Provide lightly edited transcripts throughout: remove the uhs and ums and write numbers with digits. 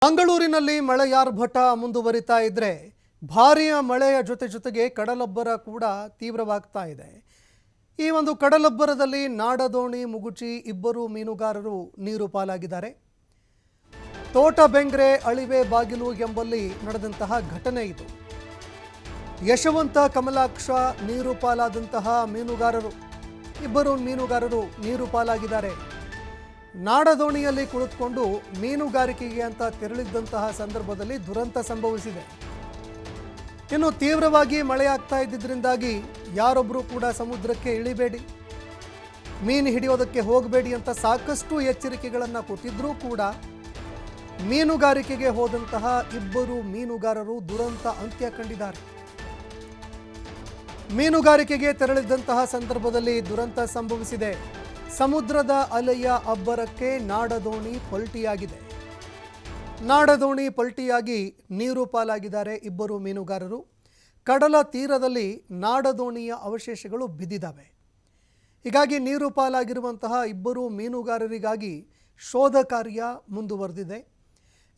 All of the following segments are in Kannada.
ಮಂಗಳೂರಿನಲ್ಲಿ ಮಳೆಯಾರ್ಭಟ ಮುಂದುವರಿತಾ ಇದ್ರೆ ಭಾರೀಯ ಮಳೆಯ ಜೊತೆಗೆ ಕಡಲಬ್ಬರ ಕೂಡ ತೀವ್ರವಾಗ್ತಾ ಇದೆ. ಈ ಒಂದು ಕಡಲಬ್ಬರದಲ್ಲಿ ನಾಡದೋಣಿ ಮುಗುಚಿ ಇಬ್ಬರು ಮೀನುಗಾರರು ನೀರು ಪಾಲಾಗಿದ್ದಾರೆ. ತೋಟಬೆಂಗ್ರೆ ಅಳಿವೆ ಬಾಗಿಲು ಎಂಬಲ್ಲಿ ನಡೆದಂತಹ ಘಟನೆ ಇದು. ಯಶವಂತ ಕಮಲಾಕ್ಷ ನೀರು ಪಾಲಾದಂತಹ ಇಬ್ಬರು ಮೀನುಗಾರರು ನೀರು ಪಾಲಾಗಿದ್ದಾರೆ. ನಾಡದೋಣಿಯಲ್ಲಿ ಕುಳಿತುಕೊಂಡು ಮೀನುಗಾರಿಕೆಗೆ ಅಂತ ತೆರಳಿದ್ದಂತಹ ಸಂದರ್ಭದಲ್ಲಿ ದುರಂತ ಸಂಭವಿಸಿದೆ. ಇನ್ನು ತೀವ್ರವಾಗಿ ಮಳೆಯಾಗ್ತಾ ಇದ್ದಿದ್ದರಿಂದಾಗಿ ಯಾರೊಬ್ಬರು ಕೂಡ ಸಮುದ್ರಕ್ಕೆ ಇಳಿಬೇಡಿ, ಮೀನು ಹಿಡಿಯೋದಕ್ಕೆ ಹೋಗಬೇಡಿ ಅಂತ ಸಾಕಷ್ಟು ಎಚ್ಚರಿಕೆಗಳನ್ನು ಕೊಟ್ಟಿದ್ರೂ ಕೂಡ ಮೀನುಗಾರಿಕೆಗೆ ಹೋದಂತಹ ಇಬ್ಬರು ಮೀನುಗಾರರು ದುರಂತ ಅಂತ್ಯ ಕಂಡಿದ್ದಾರೆ. ಮೀನುಗಾರಿಕೆಗೆ ತೆರಳಿದ್ದಂತಹ ಸಂದರ್ಭದಲ್ಲಿ ದುರಂತ ಸಂಭವಿಸಿದೆ. ಸಮುದ್ರದ ಅಲೆಯ ಅಬ್ಬರಕ್ಕೆ ನಾಡದೋಣಿ ಪಲ್ಟಿಯಾಗಿದೆ. ನಾಡದೋಣಿ ಪಲ್ಟಿಯಾಗಿ ನೀರು ಪಾಲಾಗಿದ್ದಾರೆ ಇಬ್ಬರು ಮೀನುಗಾರರು. ಕಡಲ ತೀರದಲ್ಲಿ ನಾಡದೋಣಿಯ ಅವಶೇಷಗಳು ಬಿದ್ದಿದ್ದಾವೆ. ಹೀಗಾಗಿ ನೀರು ಪಾಲಾಗಿರುವಂತಹ ಇಬ್ಬರು ಮೀನುಗಾರರಿಗಾಗಿ ಶೋಧ ಕಾರ್ಯ ಮುಂದುವರೆದಿದೆ.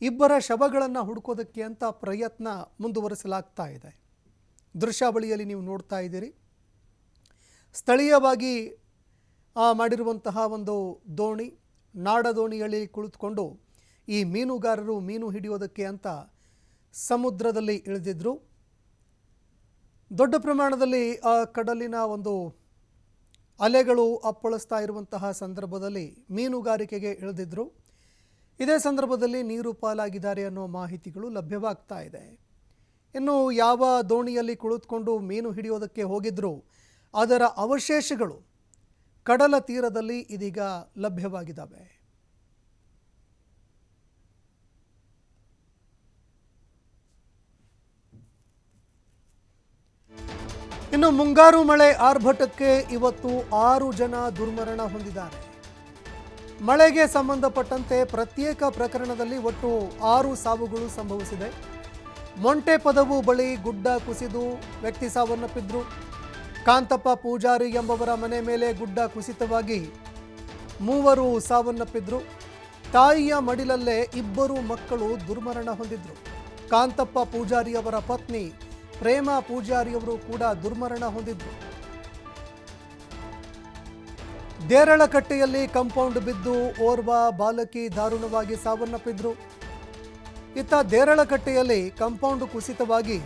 ಇಬ್ಬರ ಶವಗಳನ್ನು ಹುಡುಕೋದಕ್ಕೆ ಅಂತ ಪ್ರಯತ್ನ ಮುಂದುವರಿಸಲಾಗ್ತಾ ಇದೆ. ದೃಶ್ಯಾವಳಿಯಲ್ಲಿ ನೀವು ನೋಡ್ತಾ ಇದ್ದೀರಿ. ಸ್ಥಳೀಯವಾಗಿ ಮಾಡಿರುವಂತಹ ಒಂದು ದೋಣಿ, ನಾಡದೋಣಿಯಲ್ಲಿ ಕುಳಿತುಕೊಂಡು ಈ ಮೀನುಗಾರರು ಮೀನು ಹಿಡಿಯೋದಕ್ಕೆ ಅಂತ ಸಮುದ್ರದಲ್ಲಿ ಇಳಿದಿದ್ರು. ದೊಡ್ಡ ಪ್ರಮಾಣದಲ್ಲಿ ಕಡಲಿನ ಒಂದು ಅಲೆಗಳು ಅಪ್ಪಳಿಸ್ತಾ ಇರುವಂತಹ ಸಂದರ್ಭದಲ್ಲಿ ಮೀನುಗಾರಿಕೆಗೆ ಇಳಿದಿದ್ರು. ಇದೇ ಸಂದರ್ಭದಲ್ಲಿ ನೀರು ಪಾಲಾಗಿದ್ದಾರೆ ಅನ್ನೋ ಮಾಹಿತಿಗಳು ಲಭ್ಯವಾಗ್ತಾ ಇದೆ. ಇನ್ನು ಯಾವ ದೋಣಿಯಲ್ಲಿ ಕುಳಿತುಕೊಂಡು ಮೀನು ಹಿಡಿಯೋದಕ್ಕೆ ಹೋಗಿದ್ರು ಅದರ ಅವಶೇಷಗಳು ಕಡಲ ತೀರದಲ್ಲಿ ಇದೀಗ ಲಭ್ಯವಾಗಿದ್ದಾವೆ. ಇನ್ನು ಮುಂಗಾರು ಮಳೆ ಆರ್ಭಟಕ್ಕೆ ಇವತ್ತು 6 ಜನ ದುರ್ಮರಣ ಹೊಂದಿದ್ದಾರೆ. ಮಳೆಗೆ ಸಂಬಂಧಪಟ್ಟಂತೆ ಪ್ರತ್ಯೇಕ ಪ್ರಕರಣದಲ್ಲಿ ಒಟ್ಟು 6 ಸಾವುಗಳು ಸಂಭವಿಸಿದೆ. ಮೊಂಟೆಪದವು ಬಳಿ ಗುಡ್ಡ ಕುಸಿದು ವ್ಯಕ್ತಿ ಸಾವನ್ನಪ್ಪಿದ್ರು. ಕಾಂತಪ್ಪ ಪೂಜಾರಿ ಎಂಬವರ ಮನೆ ಮೇಲೆ ಗುಡ್ಡ ಕುಸಿತವಾಗಿ 3 ಸಾವನ್ನಪ್ಪಿದ್ರು. ತಾಯಿಯ ಮಡಿಲಲ್ಲೇ 2 ಮಕ್ಕಳು ದುರ್ಮರಣ ಹೊಂದಿದ್ರು. ಕಾಂತಪ್ಪ ಪೂಜಾರಿಯವರ ಪತ್ನಿ ಪ್ರೇಮ ಪೂಜಾರಿಯವರು ಕೂಡ ದುರ್ಮರಣ ಹೊಂದಿದ್ರು. ದೇರಳಕಟ್ಟೆಯಲ್ಲಿ ಕಾಂಪೌಂಡ್ ಬಿದ್ದು ಓರ್ವ ಬಾಲಕಿ ದಾರುಣವಾಗಿ ಸಾವನ್ನಪ್ಪಿದ್ರು. ಇತ್ತ ದೇರಳಕಟ್ಟೆಯಲ್ಲಿ ಕಾಂಪೌಂಡ್ ಕುಸಿತವಾಗಿ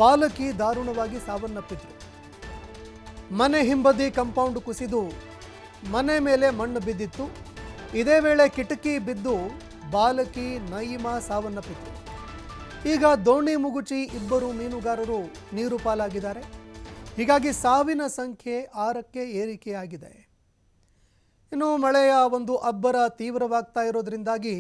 ಬಾಲಕಿ ದಾರುಣವಾಗಿ ಸಾವನ್ನಪ್ಪಿದ್ರು. ಮನೆ ಹಿಂಬದಿ ಕಾಂಪೌಂಡ್ ಕುಸಿದು ಮನೆ ಮೇಲೆ ಮಣ್ಣು ಬಿದ್ದಿತ್ತು. ಇದೇ ವೇಳೆ ಕಿಟಕಿ ಬಿದ್ದು ಬಾಲಕಿ ನಯೀಮಾ ಸಾವನ್ನಪ್ಪಿತ್ತು. ಈಗ ದೋಣಿ ಮುಗುಚಿ ಇಬ್ಬರು ಮೀನುಗಾರರು ನೀರು ಪಾಲಾಗಿದ್ದಾರೆ. ಹೀಗಾಗಿ ಸಾವಿನ ಸಂಖ್ಯೆ 6ಕ್ಕೆ ಏರಿಕೆಯಾಗಿದೆ. ಇನ್ನು ಮಳೆಯ ಒಂದು ಅಬ್ಬರ ತೀವ್ರವಾಗ್ತಾ ಇರೋದ್ರಿಂದಾಗಿ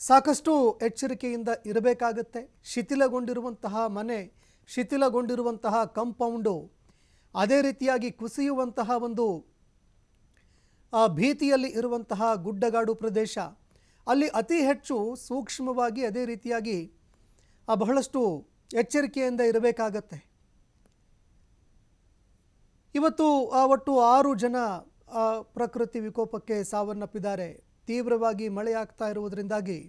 ಸಾಕಷ್ಟು ಎಚ್ಚರಿಕೆಯಿಂದ ಇರಬೇಕಾಗತ್ತೆ. ಶಿಥಿಲಗೊಂಡಿರುವಂತಹ ಮನೆ, ಶಿಥಿಲಗೊಂಡಿರುವಂತಹ ಕಾಂಪೌಂಡು, ಅದೇ ರೀತಿಯಾಗಿ ಕುಸಿಯುವಂತಹ ಒಂದು ಭೀತಿಯಲ್ಲಿ ಇರುವಂತಹ ಗುಡ್ಡಗಾಡು ಪ್ರದೇಶ, ಅಲ್ಲಿ ಅತಿ ಹೆಚ್ಚು ಸೂಕ್ಷ್ಮವಾಗಿ ಅದೇ ರೀತಿಯಾಗಿ ಬಹಳಷ್ಟು ಎಚ್ಚರಿಕೆಯಿಂದ ಇರಬೇಕಾಗತ್ತೆ. ಇವತ್ತು ಒಟ್ಟು 6 ಜನ ಪ್ರಕೃತಿ ವಿಕೋಪಕ್ಕೆ ಸಾವನ್ನಪ್ಪಿದ್ದಾರೆ. ತೀವ್ರವಾಗಿ ಮಳೆಯಾಗ್ತಾ ಇರುವುದರಿಂದಾಗಿ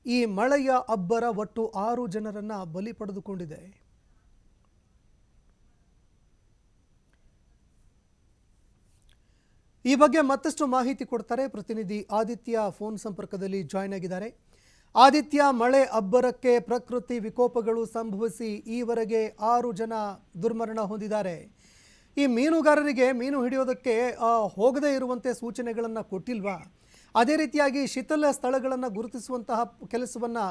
ಈ ಮಳೆಯ ಅಬ್ಬರ ಒಟ್ಟು 6 ಜನರನ್ನು ಬಲಿ ಪಡೆದುಕೊಂಡಿದೆ. ಈ ಬಗ್ಗೆ ಮತ್ತಷ್ಟು ಮಾಹಿತಿ ಕೊಡ್ತಾರೆ ಪ್ರತಿನಿಧಿ ಆದಿತ್ಯ. ಫೋನ್ ಸಂಪರ್ಕದಲ್ಲಿ ಜಾಯ್ನ್ ಆಗಿದ್ದಾರೆ. ಆದಿತ್ಯ, ಮಳೆ ಅಬ್ಬರಕ್ಕೆ ಪ್ರಕೃತಿ ವಿಕೋಪಗಳು ಸಂಭವಿಸಿ ಈವರೆಗೆ 6 ಜನ ದುರ್ಮರಣ ಹೊಂದಿದ್ದಾರೆ. ಈ ಮೀನುಗಾರರಿಗೆ ಮೀನು ಹಿಡಿಯೋದಕ್ಕೆ ಹೋಗದೇ ಇರುವಂತೆ ಸೂಚನೆಗಳನ್ನು ಕೊಟ್ಟಿಲ್ವಾ? ಅದೇ ರೀತಿಯಾಗಿ ಶಿಥಿಲ ಸ್ಥಳಗಳನ್ನು ಗುರುತಿಸುವಂತಹ ಕೆಲಸವನ್ನು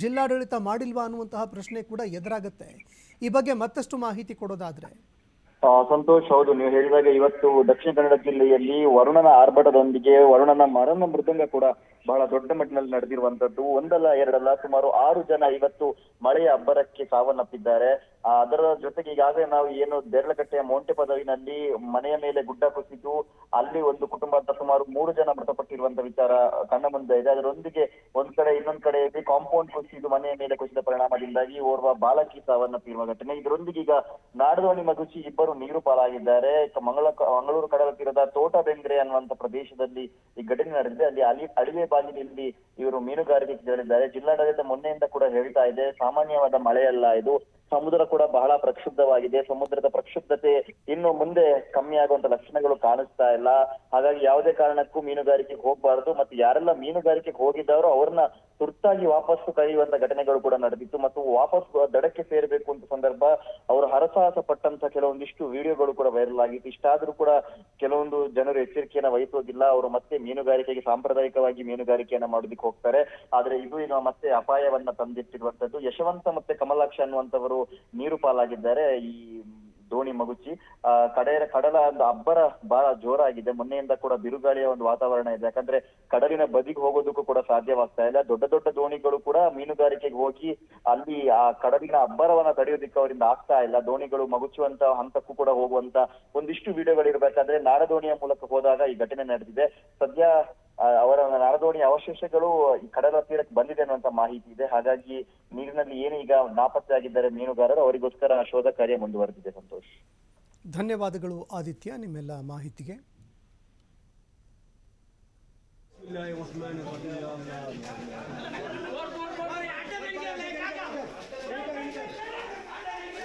ಜಿಲ್ಲಾಡಳಿತ ಮಾಡಿಲ್ವಾ ಅನ್ನುವಂತಹ ಪ್ರಶ್ನೆ ಕೂಡ ಎದುರಾಗುತ್ತೆ. ಈ ಬಗ್ಗೆ ಮತ್ತಷ್ಟು ಮಾಹಿತಿ ಕೊಡೋದಾದ್ರೆ. ಸಂತೋಷ್, ಹೌದು, ನೀವು ಹೇಳಿದಾಗ ಇವತ್ತು ದಕ್ಷಿಣ ಕನ್ನಡ ಜಿಲ್ಲೆಯಲ್ಲಿ ವರುಣನ ಆರ್ಭಟದೊಂದಿಗೆ ವರುಣನ ಮರಣ ಮೃದಂಗ ಕೂಡ ಬಹಳ ದೊಡ್ಡ ಮಟ್ಟಿನಲ್ಲಿ ನಡೆದಿರುವಂತದ್ದು. ಒಂದಲ್ಲ ಎರಡಲ್ಲ, ಸುಮಾರು 6 ಜನ ಇವತ್ತು ಮಳೆಯ ಅಬ್ಬರಕ್ಕೆ ಸಾವನ್ನಪ್ಪಿದ್ದಾರೆ. ಅದರ ಜೊತೆಗೆ ಈಗಾಗಲೇ ನಾವು ಏನು ದೇರಳಕಟ್ಟೆಯ ಮೋಂಟೆ ಪದವಿನಲ್ಲಿ ಮನೆಯ ಮೇಲೆ ಗುಡ್ಡ ಕುಸಿದು ಅಲ್ಲಿ ಒಂದು ಕುಟುಂಬದ ಸುಮಾರು 3 ಜನ ಮೃತಪಟ್ಟಿರುವಂತ ವಿಚಾರ ಕಣ್ಣ ಮುಂದೆ ಇದೆ. ಅದರೊಂದಿಗೆ ಒಂದ್ ಕಡೆ ಇನ್ನೊಂದು ಇನ್ನೊಂದ್ ಕಡೆಯಲ್ಲಿ ಕಾಂಪೌಂಡ್ ಕುಸಿದು ಮನೆಯ ಮೇಲೆ ಕುಸಿದ ಪರಿಣಾಮದಿಂದಾಗಿ ಓರ್ವ ಬಾಲಕಿ ಸಾವನ್ನಪ್ಪಿರುವ ಘಟನೆ. ಇದರೊಂದಿಗೆ ಈಗ ನಾಡದೋಣಿ ಮಗುಚಿ ಇಬ್ಬರು ನೀರು ಪಾಲಾಗಿದ್ದಾರೆ. ಮಂಗಳೂರು ಕಡಲ ತೀರದ ತೋಟಬೆಂಗ್ರೆ ಅನ್ನುವಂತ ಪ್ರದೇಶದಲ್ಲಿ ಈ ಘಟನೆ ನಡೆದಿದೆ. ಅಲ್ಲಿ ಅಳಿವೆ ಬಾಗಿಲಿನಲ್ಲಿ ಇವರು ಮೀನುಗಾರಿಕೆಗೆ ತೆರಳಿದ್ದಾರೆ. ಜಿಲ್ಲಾಡಳಿತ ಮೊನ್ನೆಯಿಂದ ಕೂಡ ಹೇಳ್ತಾ ಇದೆ, ಸಾಮಾನ್ಯವಾದ ಮಳೆಯಲ್ಲ ಇದು, ಸಮುದ್ರ ಕೂಡ ಬಹಳ ಪ್ರಕ್ಷುಬ್ಧವಾಗಿದೆ. ಸಮುದ್ರದ ಪ್ರಕ್ಷುಬ್ಧತೆ ಇನ್ನು ಮುಂದೆ ಕಮ್ಮಿ ಆಗುವಂತ ಲಕ್ಷಣಗಳು ಕಾಣಿಸ್ತಾ ಇಲ್ಲ. ಹಾಗಾಗಿ ಯಾವುದೇ ಕಾರಣಕ್ಕೂ ಮೀನುಗಾರಿಕೆಗೆ ಹೋಗಬಾರದು. ಮತ್ತು ಯಾರೆಲ್ಲ ಮೀನುಗಾರಿಕೆಗೆ ಹೋಗಿದ್ದಾರೋ ಅವ್ರನ್ನ ತುರ್ತಾಗಿ ವಾಪಸ್ಸು ಕರೆಯುವಂತ ಘಟನೆಗಳು ಕೂಡ ನಡೆದಿತ್ತು. ಮತ್ತು ವಾಪಸ್ ದಡಕ್ಕೆ ಸೇರಬೇಕು ಅಂತ ಸಂದರ್ಭ ಅವರು ಹರಸಾಹಸ ಪಟ್ಟಂತ ಕೆಲವೊಂದಿಷ್ಟು ವಿಡಿಯೋಗಳು ಕೂಡ ವೈರಲ್ ಆಗಿತ್ತು. ಇಷ್ಟಾದ್ರೂ ಕೂಡ ಕೆಲವೊಂದು ಜನರು ಎಚ್ಚರಿಕೆಯನ್ನ ವಹಿಸೋದಿಲ್ಲ. ಅವರು ಮತ್ತೆ ಮೀನುಗಾರಿಕೆಗೆ ಸಾಂಪ್ರದಾಯಿಕವಾಗಿ ಮೀನುಗಾರಿಕೆಯನ್ನ ಮಾಡೋದಕ್ಕೆ ಹೋಗ್ತಾರೆ. ಆದ್ರೆ ಇದು ಈಗ ಮತ್ತೆ ಅಪಾಯವನ್ನ ತಂದಿಟ್ಟಿರುವಂತದ್ದು. ಯಶವಂತ ಮತ್ತೆ ಕಮಲಾಕ್ಷ ಅನ್ನುವಂಥವರು ನೀರು ಪಾಲಾಗಿದ್ದಾರೆ. ಈ ದೋಣಿ ಮಗುಚಿ ಕಡಲ ಒಂದು ಅಬ್ಬರ ಬಹಳ ಜೋರಾಗಿದೆ. ಮೊನ್ನೆಯಿಂದ ಕೂಡ ಬಿರುಗಾಳಿಯ ಒಂದು ವಾತಾವರಣ ಇದೆ. ಯಾಕಂದ್ರೆ ಕಡಲಿನ ಬದಿಗೆ ಹೋಗೋದಕ್ಕೂ ಕೂಡ ಸಾಧ್ಯವಾಗ್ತಾ ಇಲ್ಲ. ದೊಡ್ಡ ದೊಡ್ಡ ದೋಣಿಗಳು ಕೂಡ ಮೀನುಗಾರಿಕೆಗೆ ಹೋಗಿ ಅಲ್ಲಿ ಆ ಕಡಲಿನ ಅಬ್ಬರವನ್ನ ತಡೆಯೋದಿಕ್ಕೆ ಅವರಿಂದ ಆಗ್ತಾ ಇಲ್ಲ. ದೋಣಿಗಳು ಮಗುಚುವಂತ ಹಂತಕ್ಕೂ ಕೂಡ ಹೋಗುವಂತ ಒಂದಿಷ್ಟು ವಿಡಿಯೋಗಳು ಇರ್ಬೇಕಾದ್ರೆ ನಾಡದೋಣಿಯ ಮೂಲಕ ಹೋದಾಗ ಈ ಘಟನೆ ನಡೆದಿದೆ. ಸದ್ಯ ಅವರ ನಾಡದೋಣಿ ಅವಶೇಷಗಳು ಈ ಕಡಲ ತೀರಕ್ಕೆ ಬಂದಿದೆ ಅನ್ನುವಂತ ಮಾಹಿತಿ ಇದೆ. ಹಾಗಾಗಿ ನೀರಿನಲ್ಲಿ ಏನು ಈಗ ನಾಪತ್ತೆ ಆಗಿದ್ದಾರೆ ಮೀನುಗಾರರು, ಅವರಿಗೋಸ್ಕರ ಶೋಧ ಕಾರ್ಯ ಮುಂದುವರೆದಿದೆ. ಸಂತೋಷ್, ಧನ್ಯವಾದಗಳು ಆದಿತ್ಯ ನಿಮ್ಮೆಲ್ಲ ಮಾಹಿತಿಗೆ.